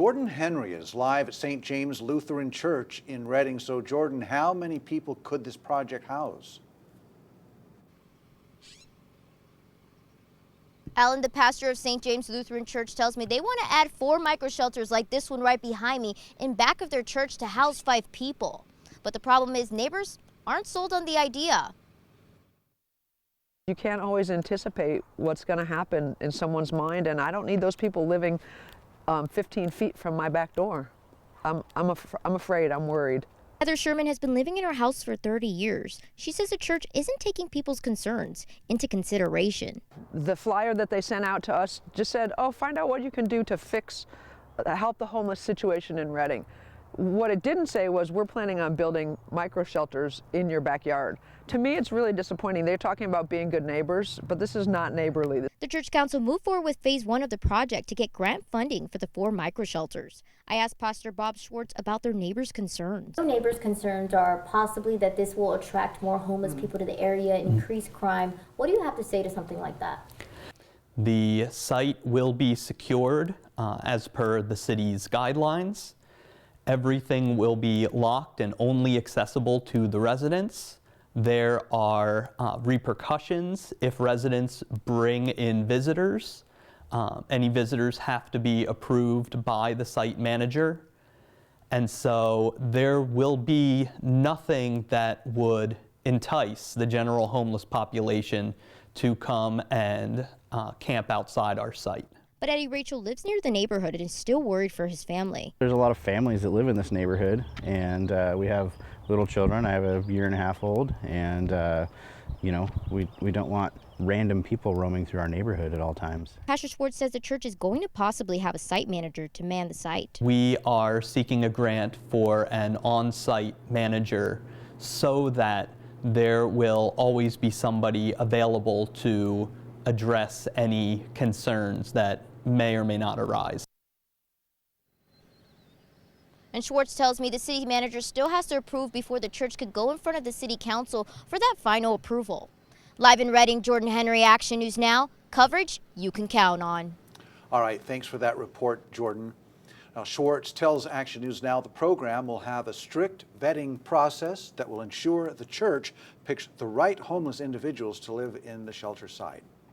Jordan Henry is live at St. James Lutheran Church in Reading. So Jordan, how many people could this project house? Alan, the pastor of St. James Lutheran Church, tells me they want to add 4 micro-shelters like this one right behind me in back of their church to house 5 people. But the problem is neighbors aren't sold on the idea. You can't always anticipate what's going to happen in someone's mind, and I don't need those people living 15 feet from my back door. I'm afraid, I'm worried. Heather Sherman has been living in her house for 30 years. She says the church isn't taking people's concerns into consideration. The flyer that they sent out to us just said, oh, find out what you can do to help the homeless situation in Reading. What it didn't say was, we're planning on building micro shelters in your backyard. To me, it's really disappointing. They're talking about being good neighbors, but this is not neighborly. The church council moved forward with phase 1 of the project to get grant funding for the 4 micro shelters. I asked Pastor Bob Schwartz about their neighbors' concerns. Neighbors' concerns are possibly that this will attract more homeless people to the area, increase crime. What do you have to say to something like that? The site will be secured as per the city's guidelines. Everything will be locked and only accessible to the residents. There are repercussions if residents bring in visitors. Any visitors have to be approved by the site manager. And so there will be nothing that would entice the general homeless population to come and camp outside our site. But Eddie Rachel lives near the neighborhood and is still worried for his family. There's a lot of families that live in this neighborhood, and we have little children. I have a 1.5-year-old, and you know, we don't want random people roaming through our neighborhood at all times. Pastor Schwartz says the church is going to possibly have a site manager to man the site. We are seeking a grant for an on-site manager so that there will always be somebody available to address any concerns that may or may not arise. And Schwartz tells me the city manager still has to approve before the church could go in front of the city council for that final approval. Live in Reading, Jordan Henry, Action News Now. Coverage you can count on. All right, thanks for that report, Jordan. Now, Schwartz tells Action News Now the program will have a strict vetting process that will ensure the church picks the right homeless individuals to live in the shelter site.